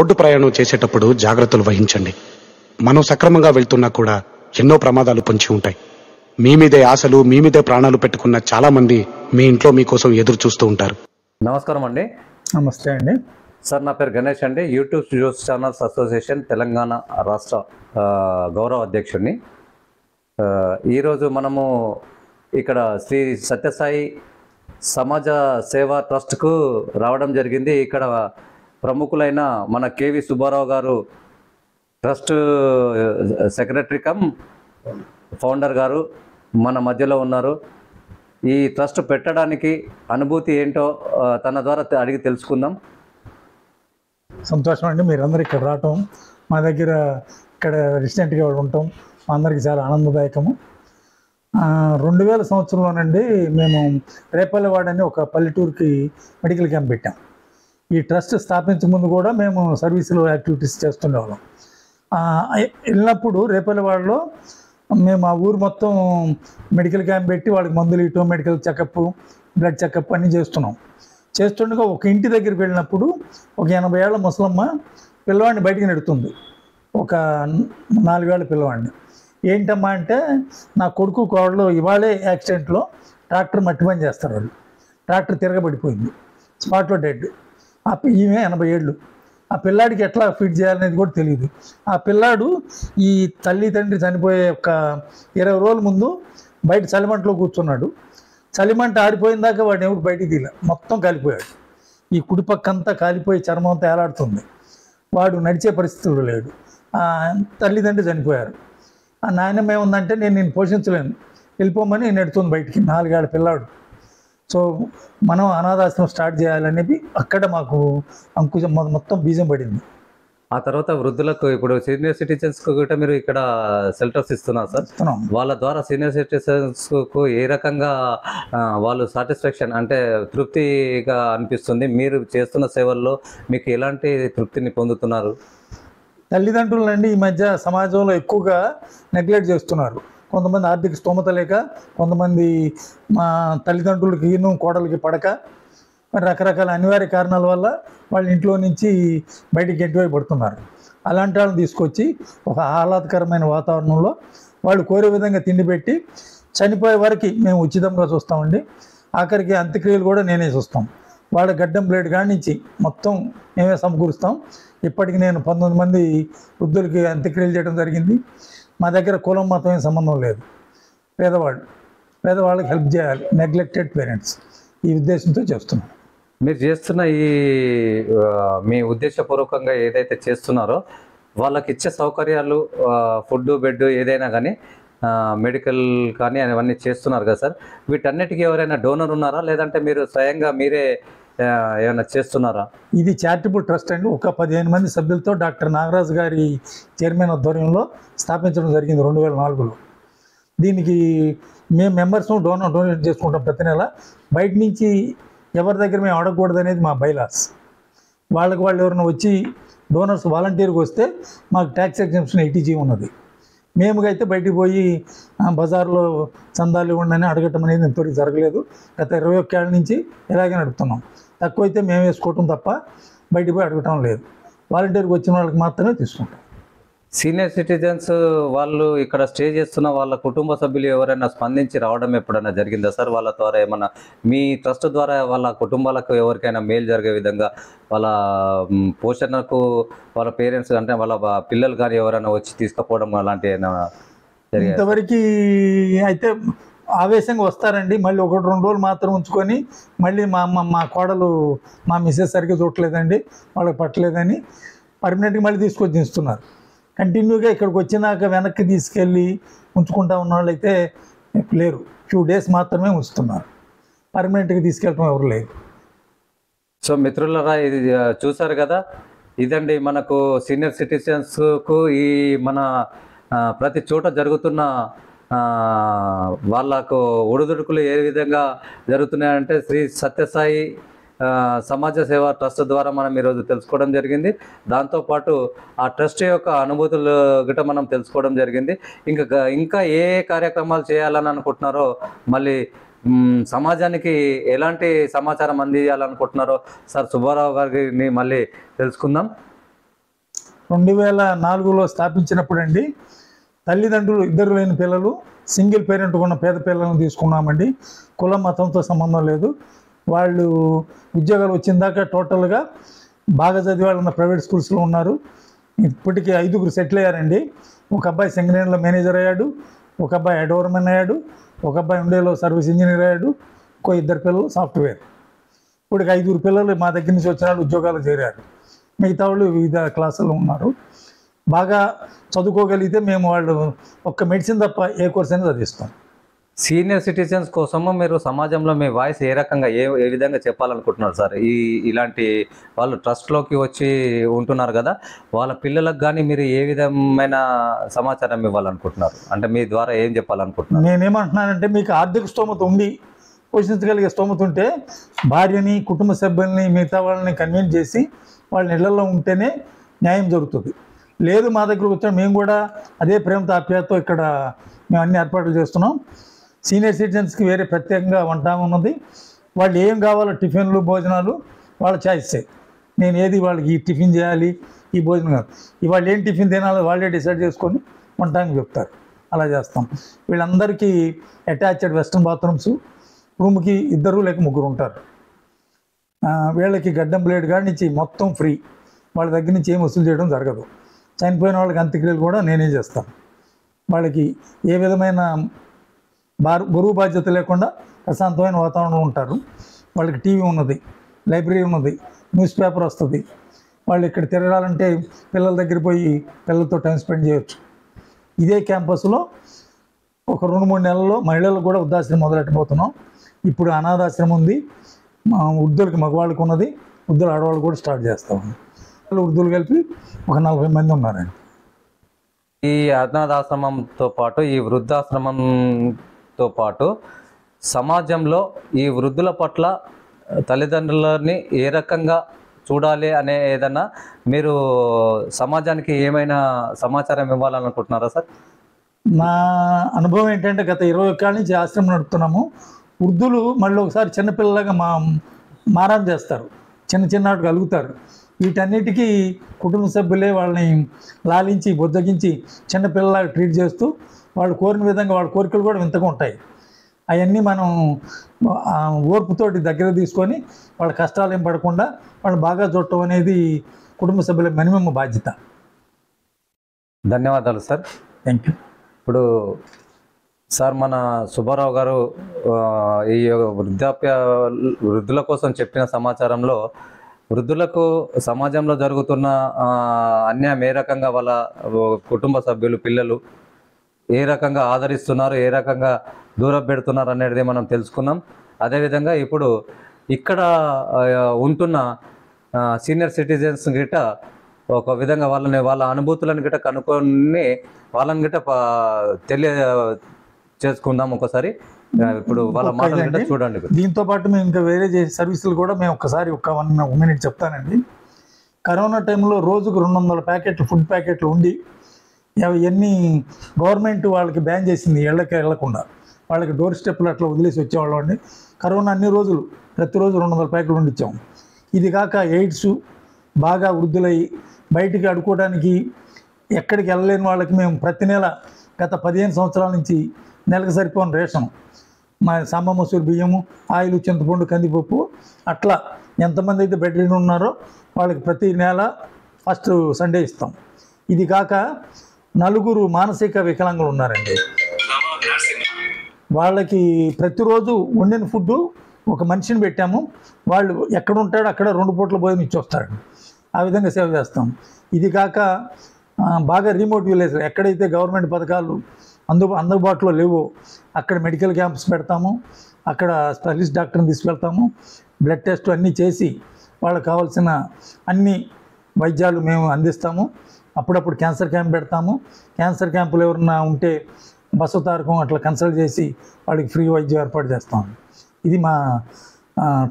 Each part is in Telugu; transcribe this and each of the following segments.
రోడ్డు ప్రయాణం చేసేటప్పుడు జాగ్రత్తలు వహించండి. మనం సక్రమంగా వెళ్తున్నా కూడా ఎన్నో ప్రమాదాలు పొంచి ఉంటాయి. మీ మీదే ఆశలు, మీ మీదే ప్రాణాలు పెట్టుకున్న చాలా మంది మీ ఇంట్లో మీకోసం ఎదురు చూస్తూ ఉంటారు. నమస్కారం అండి. నమస్తే అండి సార్, నా పేరు గణేష్ అండి. YouTube news channels association Telangana రాష్ట్ర గౌరవ అధ్యక్షుడిని. ఈరోజు మనము ఇక్కడ శ్రీ సత్యసాయి సమాజ సేవా ట్రస్ట్కు రావడం జరిగింది. ఇక్కడ ప్రముఖులైన మన కేవి సుబ్బారావు గారు ట్రస్ట్ సెక్రటరీ కమ్ ఫౌండర్ గారు మన మధ్యలో ఉన్నారు. ఈ ట్రస్ట్ పెట్టడానికి అనుభూతి ఏంటో తన ద్వారా అడిగి తెలుసుకుందాం. సంతోషం అండి మీరందరూ ఇక్కడ రావటం, మా దగ్గర ఇక్కడ రెసిడెంట్గా ఉండటం మా అందరికీ చాలా ఆనందదాయకము. 2000 సంవత్సరంలోనండి మేము రేపల్లెవాడ అని ఒక పల్లెటూరుకి మెడికల్ క్యాంప్ పెట్టాం. ఈ ట్రస్ట్ స్థాపించే ముందు కూడా మేము సర్వీసులో యాక్టివిటీస్ చేస్తుండేవాళ్ళం. వెళ్ళినప్పుడు రేపల్లెవాడలో మేము ఆ ఊరు మొత్తం మెడికల్ క్యాంప్ పెట్టి వాళ్ళకి మందులు ఇవ్వటం, మెడికల్ చెకప్, బ్లడ్ చెకప్ అన్నీ చేస్తుండగా ఒక ఇంటి దగ్గరికి వెళ్ళినప్పుడు ఒక 80 ఏళ్ల ముసలమ్మ పిల్లవాడిని బయటికి నెడుతుంది. ఒక 4 ఏళ్ల పిల్లవాడిని. ఏంటమ్మా అంటే, నా కొడుకు కోడలు ఇవాళే యాక్సిడెంట్లో ట్రాక్టర్ మట్టి పని చేస్తారు, వాళ్ళు ట్రాక్టర్ తిరగబడిపోయింది, స్పాట్లో డెడ్. ఈమె 80 ఏళ్ళు. ఆ పిల్లాడికి ఎట్లా ఫీడ్ చేయాలనేది కూడా తెలియదు. ఆ పిల్లాడు ఈ తల్లి తండ్రి చనిపోయే ఒక 20 రోజుల ముందు బయట చలిమంటలో కూర్చున్నాడు. చలిమంట ఆరిపోయిన దాకా వాడు ఎవరు బయటికి తీయలే, మొత్తం కాలిపోయాడు. ఈ కుడిపక్కంతా కాలిపోయి చర్మం అంతా ఏలాడుతుంది. వాడు నడిచే పరిస్థితుల్లో లేడు. తల్లిదండ్రులు చనిపోయారు. ఆ నాయనమ్మ ఏముందంటే, నేను పోషించలేను, వెళ్ళిపోమని నెడుతుంది బయటికి 4 ఏళ్ల పిల్లాడు. సో మనం అనాథాశ్రమం స్టార్ట్ చేయాలనేది అక్కడ మాకు అంకుశం మొత్తం బీజం పడింది. ఆ తర్వాత వృద్ధులకు, ఇప్పుడు సీనియర్ సిటిజన్స్కు కూడా మీరు ఇక్కడ షెల్టర్స్ ఇస్తున్నారు సార్. వాళ్ళ ద్వారా సీనియర్ సిటిజన్స్కు ఏ రకంగా వాళ్ళు సాటిస్ఫాక్షన్ అంటే తృప్తిగా అనిపిస్తుంది? మీరు చేస్తున్న సేవల్లో మీకు ఎలాంటి తృప్తిని పొందుతున్నారు? తల్లిదండ్రులండి ఈ మధ్య సమాజంలో ఎక్కువగా నెగ్లెక్ట్ చేస్తున్నారు. కొంతమంది ఆర్థిక స్తోమత లేక, కొంతమంది మా తల్లిదండ్రులకి ఈను కోడలకి పడక, మరి రకరకాల అనివార్య కారణాల వల్ల వాళ్ళ ఇంట్లో నుంచి బయటికి గెంటివై పడుతున్నారు. అలాంటి వాళ్ళని తీసుకొచ్చి ఒక ఆహ్లాదకరమైన వాతావరణంలో వాళ్ళు కోరే విధంగా తిండి పెట్టి చనిపోయే వరకు మేము ఉచితంగా చూస్తామండి. ఆఖరికి అంత్యక్రియలు కూడా నేనే చూస్తాం. వాళ్ళ గడ్డం బ్లేడ్ కాడి నుంచి మొత్తం మేమే సమకూరుస్తాం. ఇప్పటికి నేను 19 మంది వృద్ధులకి అంత్యక్రియలు చేయడం జరిగింది. మా దగ్గర కులం మతం ఏం సంబంధం లేదు. పేదవాళ్ళకి హెల్ప్ చేయాలి, నెగ్లెక్టెడ్ పేరెంట్స్, ఈ ఉద్దేశంతో చేస్తున్నాం. మీరు చేస్తున్న ఈ మీ ఉద్దేశపూర్వకంగా ఏదైతే చేస్తున్నారో వాళ్ళకి ఇచ్చే సౌకర్యాలు, ఫుడ్, బెడ్ ఏదైనా కానీ, మెడికల్ కానీ అవన్నీ చేస్తున్నారు కదా సార్. వీటన్నిటికీ ఎవరైనా డోనర్ ఉన్నారా, లేదంటే మీరు స్వయంగా మీరే ఏమైనా చేస్తున్నారా? ఇది చారిటబుల్ ట్రస్ట్ అండి. ఒక 15 మంది సభ్యులతో డాక్టర్ నాగరాజు గారి చైర్మన్ ఆధ్వర్యంలో స్థాపించడం జరిగింది 2004లో. దీనికి మేము మెంబర్స్ డొనేట్ చేసుకుంటాం ప్రతి నెల. బయట నుంచి ఎవరి దగ్గర మేము అడగకూడదు అనేది మా బైలాస్. వాళ్ళు ఎవరైనా వచ్చి డోనర్స్ వాలంటీర్కి వస్తే మాకు ట్యాక్స్ ఎగ్జంప్షన్ 80G ఉన్నది. మేముగైతే బయటికి పోయి బజార్లో చందాలు ఇవ్వండి అని అడగటం అనేది ఇంతవరకు జరగలేదు. గత 21 ఏళ్ళ నుంచి ఇలాగే నడుపుతున్నాం. తక్కువైతే మేము వేసుకోవటం తప్ప బయటికి పోయి అడగటం లేదు. వాలంటీర్కి వచ్చిన వాళ్ళకి మాత్రమే తీసుకుంటాం. సీనియర్ సిటిజన్స్ వాళ్ళు ఇక్కడ స్టే చేస్తున్న వాళ్ళ కుటుంబ సభ్యులు ఎవరైనా స్పందించి రావడం ఎప్పుడైనా జరిగిందా సార్? వాళ్ళ ద్వారా ఏమన్నా మీ ట్రస్ట్ ద్వారా వాళ్ళ కుటుంబాలకు ఎవరికైనా మేలు జరిగే విధంగా, వాళ్ళ పోషణకు వాళ్ళ పేరెంట్స్ అంటే వాళ్ళ పిల్లలు కానీ ఎవరైనా వచ్చి తీసుకుపోవడం అలాంటివి జరిగాయి? ఇంతవరకు అయితే ఆవేశంగా వస్తారండి. మళ్ళీ 1-2 రోజులు మాత్రం ఉంచుకొని మళ్ళీ మా కోడలు మా మిస్సెస్ సరిగ్గా చూడలేదండి, వాళ్ళకి పట్టలేదని పర్మనెంట్గా మళ్ళీ తీసుకొచ్చి దిస్తున్నారు. కంటిన్యూగా ఇక్కడికి వచ్చినాక వెనక్కి తీసుకెళ్ళి ఉంచుకుంటా ఉన్న వాళ్ళు అయితే లేరు. ఫ్యూ డేస్ మాత్రమే ఉంచుతున్నారు, పర్మనెంట్గా తీసుకెళ్ళటం ఎవరు లేరు. సో మిత్రులరా, ఇది చూసారు కదా, ఇదండి మనకు సీనియర్ సిటిజన్స్కు ఈ మన ప్రతి చోట జరుగుతున్న వాళ్ళకు ఒడిదుడుకులు ఏ విధంగా జరుగుతున్నాయంటే శ్రీ సత్యసాయి సమాజ సేవా ట్రస్ట్ ద్వారా మనం ఈరోజు తెలుసుకోవడం జరిగింది. దాంతోపాటు ఆ ట్రస్ట్ యొక్క అనుభూతులు గిట్ట మనం తెలుసుకోవడం జరిగింది. ఇంకా ఏ కార్యక్రమాలు చేయాలని అనుకుంటున్నారో, మళ్ళీ సమాజానికి ఎలాంటి సమాచారం అందించాలనుకుంటున్నారో సార్ సుబ్బారావు గారిని మళ్ళీ తెలుసుకుందాం. 2004లో స్థాపించినప్పుడు అండి తల్లిదండ్రులు ఇద్దరు లేని పిల్లలు సింగిల్ పేరెంట్ ఉన్న పేద పిల్లలను తీసుకున్నామండి. కులం మతంతో సంబంధం లేదు. వాళ్ళు ఉద్యోగాలు వచ్చిన దాకా టోటల్గా బాగా చదివే వాళ్ళు ఉన్న ప్రైవేట్ స్కూల్స్లో ఉన్నారు. ఇప్పటికీ 5గురు సెటిల్ అయ్యారండి. ఒక అబ్బాయి సింగరేణిలో మేనేజర్ అయ్యాడు, ఒక అబ్బాయి హెడోవర్మెన్ అయ్యాడు, ఒక అబ్బాయి ఉండేలో సర్వీస్ ఇంజనీర్ అయ్యాడు, ఇంకో 2 పిల్లలు సాఫ్ట్వేర్. ఇప్పటికి 5గురు పిల్లలు మా దగ్గర నుంచి వచ్చిన వాళ్ళు ఉద్యోగాలు చేరారు. మిగతా వాళ్ళు వివిధ క్లాసుల్లో ఉన్నారు. బాగా చదువుకోగలిగితే మేము వాళ్ళు ఒక్క మెడిసిన్ తప్ప ఏ కోర్స్ అయినా చదివిస్తాం. సీనియర్ సిటిజన్స్ కోసము మీరు సమాజంలో మీ వాయిస్ ఏ రకంగా ఏ విధంగా చెప్పాలనుకుంటున్నారు సార్? ఇలాంటి వాళ్ళు ట్రస్ట్లోకి వచ్చి ఉంటున్నారు కదా, వాళ్ళ పిల్లలకు కానీ మీరు ఏ విధమైన సమాచారం ఇవ్వాలనుకుంటున్నారు? అంటే మీ ద్వారా ఏం చెప్పాలనుకుంటున్నారు? నేనేమంటున్నానంటే, మీకు ఆర్థిక స్తోమత ఉండి పోషించగలిగే స్తోమత ఉంటే భార్యని, కుటుంబ సభ్యుల్ని, మిగతా వాళ్ళని కన్విన్స్ చేసి వాళ్ళ ఇళ్లలో ఉంటేనే న్యాయం జరుగుతుంది. లేదు మా దగ్గరకు వచ్చాం, మేము కూడా అదే ప్రేమతో ఆప్యాయతతో ఇక్కడ మేము అన్ని ఏర్పాట్లు చేస్తున్నాం. సీనియర్ సిటిజన్స్కి వేరే ప్రత్యేకంగా వంట ఉన్నది. వాళ్ళు ఏం కావాలో టిఫిన్లు, భోజనాలు వాళ్ళ చాయిసే. నేను ఏది వాళ్ళకి ఈ టిఫిన్ చేయాలి, ఈ భోజనం కాదు, ఇవాళ ఏం టిఫిన్ తినాలో వాళ్ళే డిసైడ్ చేసుకొని వంటానికి చెప్తారు. అలా చేస్తాం. వీళ్ళందరికీ అటాచ్డ్ వెస్ట్రన్ బాత్రూమ్స్, రూమ్కి 2 లేక 3 ఉంటారు. వీళ్ళకి గడ్డం బ్లేడ్ కాడి నుంచి మొత్తం ఫ్రీ. వాళ్ళ దగ్గర నుంచి ఏం వసూలు చేయడం జరగదు. చనిపోయిన వాళ్ళకి అంత్యక్రియలు కూడా నేనే చేస్తాను. వాళ్ళకి ఏ విధమైన బరువు బాధ్యత లేకుండా ప్రశాంతమైన వాతావరణంలో ఉంటారు. వాళ్ళకి టీవీ ఉన్నది, లైబ్రరీ ఉన్నది, న్యూస్ పేపర్ వస్తుంది. వాళ్ళు ఇక్కడ తిరగాలంటే పిల్లల దగ్గర పోయి పిల్లలతో టైం స్పెండ్ చేయొచ్చు. ఇదే క్యాంపస్లో ఒక 2-3 నెలల్లో మహిళలకు కూడా వృద్ధాశ్రమం మొదలెట్టబోతున్నాం. ఇప్పుడు అనాథాశ్రమం ఉంది, వృద్ధులకి మగవాళ్ళకి ఉన్నది, వృద్ధులు ఆడవాళ్ళు కూడా స్టార్ట్ చేస్తాం. వృద్ధులు కలిపి ఒక 40 మంది ఉన్నారండి. ఈ అనాథాశ్రమంతో పాటు ఈ వృద్ధాశ్రమంతో పాటు సమాజంలో ఈ వృద్ధుల పట్ల తల్లిదండ్రులని ఏ రకంగా చూడాలి అనే ఏదన్నా మీరు సమాజానికి ఏమైనా సమాచారం ఇవ్వాలనుకుంటున్నారా సార్? నా అనుభవం ఏంటంటే, గత 21 ఏళ్ళ నుంచి ఆశ్రమం నడుపుతున్నాము. వృద్ధులు మళ్ళీ ఒకసారి చిన్నపిల్లలాగా మారం చేస్తారు, చిన్న కలుగుతారు. వీటన్నిటికీ కుటుంబ సభ్యులే వాళ్ళని లాలించి బొద్దగించి చిన్నపిల్లలాగా ట్రీట్ చేస్తూ వాళ్ళు కోరిన విధంగా వాళ్ళ కోరికలు కూడా వింతగా ఉంటాయి. అవన్నీ మనం ఓర్పుతోటి దగ్గర తీసుకొని వాళ్ళ కష్టాలు ఏం పడకుండా వాళ్ళు బాగా చూడటం అనేది కుటుంబ సభ్యుల మినిమం బాధ్యత. ధన్యవాదాలు సార్. Thank you. ఇప్పుడు సార్, మన సుబ్బారావు గారు ఈ వృద్ధుల కోసం చెప్పిన సమాచారంలో వృద్ధులకు సమాజంలో జరుగుతున్న అన్యాయం ఏ రకంగా వాళ్ళ కుటుంబ సభ్యులు, పిల్లలు ఏ రకంగా ఆదరిస్తున్నారు, ఏ రకంగా దూరం పెడుతున్నారు అనేది మనం తెలుసుకున్నాం. అదేవిధంగా ఇప్పుడు ఇక్కడ ఉంటున్న సీనియర్ సిటిజన్స్ గిట్ట ఒక విధంగా వాళ్ళ అనుభూతులను గిట్ట కనుక్కొని వాళ్ళని గిట్ట చేసుకుందాం ఒకసారి. ఇప్పుడు వాళ్ళ మాటలు గిట్ట చూడండి. దీంతో పాటు మేము ఇంకా వేరే సర్వీసులు కూడా మేము ఒకసారి ఒక 1 మినిట్ చెప్తానండి. కరోనా టైంలో రోజుకు 200 ప్యాకెట్లు ఫుడ్ ప్యాకెట్లు ఉండి ఇవన్నీ గవర్నమెంట్ వాళ్ళకి బ్యాన్ చేసింది. ఇళ్ళకి వెళ్ళకుండా వాళ్ళకి డోర్ స్టెప్లు అట్లా వదిలేసి వచ్చేవాళ్ళు అండి. కరోనా అన్ని రోజులు ప్రతిరోజు 200 ప్యాకెట్లు వండిచ్చాము. ఇది కాక ఎయిడ్స్ బాగా వృద్ధులై బయటికి అడుకోవడానికి ఎక్కడికి వెళ్ళలేని వాళ్ళకి మేము ప్రతి నెల గత 15 సంవత్సరాల నుంచి నెలకు సరిపోని రేషన్, మా సాంబ మసూరు బియ్యము, ఆయిల్, చింతపండు, కందిపప్పు అట్లా ఎంతమంది అయితే బెడ్ రెడీ ఉన్నారో వాళ్ళకి ప్రతి నెల ఫస్ట్ సండే ఇస్తాం. ఇది కాక 4 మానసిక వికలాంగులు ఉన్నారండి. వాళ్ళకి ప్రతిరోజు వండిన ఫుడ్డు ఒక మనిషిని పెట్టాము. వాళ్ళు ఎక్కడ ఉంటాడో అక్కడ 2 పూట్ల భోజనం ఇచ్చి వస్తాడు. ఆ విధంగా సేవ చేస్తాం. ఇది కాక బాగా రిమోట్ విలేజ్ ఎక్కడైతే గవర్నమెంట్ పథకాలు అందుబాటులో లేవో అక్కడ మెడికల్ క్యాంప్స్ పెడతాము. అక్కడ స్పెషలిస్ట్ డాక్టర్ని తీసుకెళ్తాము. బ్లడ్ టెస్ట్ అన్నీ చేసి వాళ్ళకి కావాల్సిన అన్ని వైద్యాలు మేము అందిస్తాము. అప్పుడప్పుడు క్యాన్సర్ క్యాంప్ పెడతాము. క్యాన్సర్ క్యాంపులు ఎవరన్నా ఉంటే బసవతారకం అట్లా కన్సల్ట్ చేసి వాళ్ళకి ఫ్రీ వైద్యం ఏర్పాటు చేస్తాము. ఇది మా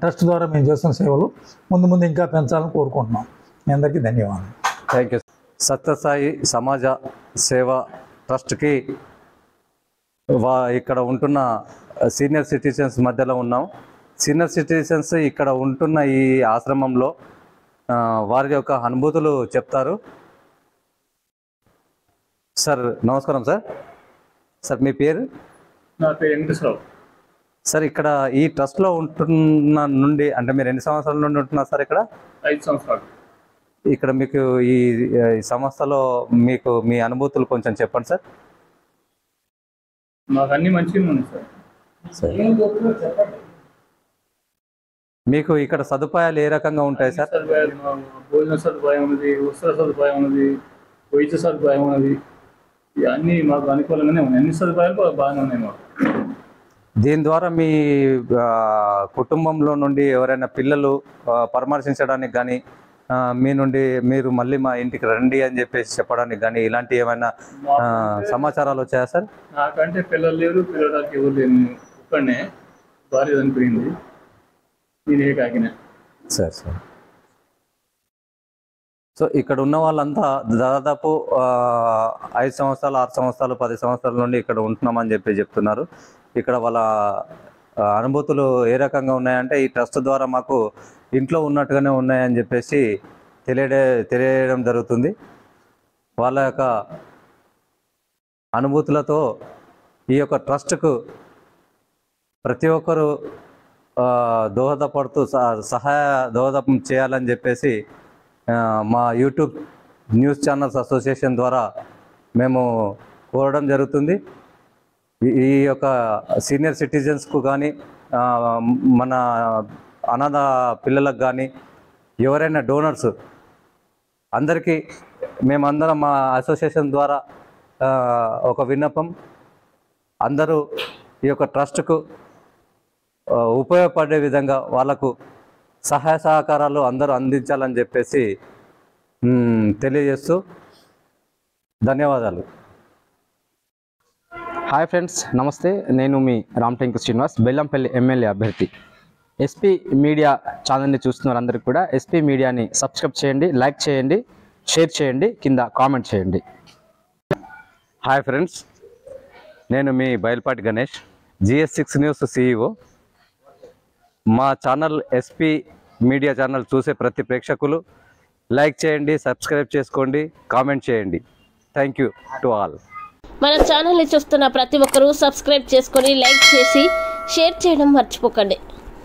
ట్రస్ట్ ద్వారా మేము చేస్తున్న సేవలు. ముందు ఇంకా పెంచాలని కోరుకుంటున్నాం. మీ అందరికీ ధన్యవాదాలు. Thank you. సత్యసాయి సమాజ సేవ ట్రస్ట్కి ఇక్కడ ఉంటున్న సీనియర్ సిటిజన్స్ మధ్యలో ఉన్నాం. సీనియర్ సిటిజన్స్ ఇక్కడ ఉంటున్న ఈ ఆశ్రమంలో వారి యొక్క అనుభూతులు చెప్తారు. సార్ నమస్కారం సార్. సార్ మీ పేరు? నా పేరు వెంకటేశ్వరరావు. సార్ ఇక్కడ ఈ ట్రస్ట్లో ఉంటున్న నుండి అంటే మీరు ఎన్ని సంవత్సరాల నుండి ఉంటున్నారు సార్ ఇక్కడ? 5 సంవత్సరాలు. ఇక్కడ మీకు ఈ సంస్థలో మీకు మీ అనుభూతులు కొంచెం చెప్పండి సార్. మాకు అన్ని మంచిగా ఉంది సార్. మీకు ఇక్కడ సదుపాయాలు ఏ రకంగా ఉంటాయి సార్? సదుపాయాలు భోజన సదుపాయం ఉన్నది, వస్త్ర సదుపాయం ఉన్నది, వైద్య సదుపాయం ఉన్నది. ఇవన్నీ మాకు అనుకూలంగానే ఉన్నాయి. అన్ని సదుపాయాలు బాగానే ఉన్నాయి మాకు. దీని ద్వారా మీ కుటుంబంలో నుండి ఎవరైనా పిల్లలు పరామర్శించడానికి కానీ మీ నుండి మీరు మళ్ళీ మా ఇంటికి రండి అని చెప్పేసి చెప్పడానికి కానీ ఇలాంటి ఏమైనా సమాచారాలు వచ్చాయా సార్? నాకంటే పిల్లలు లేరు, పిల్లడానికి ఎవరు లేరు. ఒక్కడనే భార్య చనిపోయింది, నేనే కాకినా. సార్ సార్ సో ఇక్కడ ఉన్న వాళ్ళంతా దాదాపు 5 సంవత్సరాలు, 6 సంవత్సరాలు, 10 సంవత్సరాల నుండి ఇక్కడ ఉంటున్నామని చెప్తున్నారు. ఇక్కడ వాళ్ళ అనుభూతులు ఏ రకంగా ఉన్నాయంటే ఈ ట్రస్ట్ ద్వారా మాకు ఇంట్లో ఉన్నట్టుగానే ఉన్నాయని చెప్పేసి తెలియడం జరుగుతుంది. వాళ్ళ యొక్క అనుభూతులతో ఈ యొక్క ట్రస్ట్కు ప్రతి ఒక్కరూ దోహదపడుతూ దోహదం చేయాలని చెప్పేసి మా యూట్యూబ్ న్యూస్ ఛానల్స్ అసోసియేషన్ ద్వారా మేము కోరడం జరుగుతుంది. ఈ యొక్క సీనియర్ సిటిజన్స్కు కానీ మన అనాథ పిల్లలకు కానీ ఎవరైనా డోనర్స్ అందరికీ మేమందరం మా అసోసియేషన్ ద్వారా ఒక విన్నపం, అందరూ ఈ యొక్క ట్రస్ట్కు ఉపయోగపడే విధంగా వాళ్ళకు సహాయ సహకారాలు అందరూ అందించాలని చెప్పేసి తెలియజేస్తూ ధన్యవాదాలు. హాయ్ ఫ్రెండ్స్, నమస్తే. నేను మీ రామటెంకు శ్రీనివాస్, బెల్లంపల్లి ఎమ్మెల్యే అభ్యర్థి. ఎస్పీ మీడియా ఛానల్ని చూస్తున్న వారందరికీ కూడా ఎస్పీ మీడియాని సబ్స్క్రైబ్ చేయండి, లైక్ చేయండి, షేర్ చేయండి, కింద కామెంట్ చేయండి. హాయ్ ఫ్రెండ్స్, నేను మీ Bayalpati Ganesh, GS6 news CEO. మా ఛానల్ ఎస్పీ మీడియా ఛానల్ చూసే ప్రతి ప్రేక్షకులు లైక్ చేయండి, సబ్స్క్రైబ్ చేసుకోండి, కామెంట్ చేయండి. Thank you to all. మన ఛానల్ని చూస్తున్న ప్రతి ఒక్కరూ సబ్స్క్రైబ్ చేసుకొని లైక్ చేసి షేర్ చేయడం మర్చిపోకండి.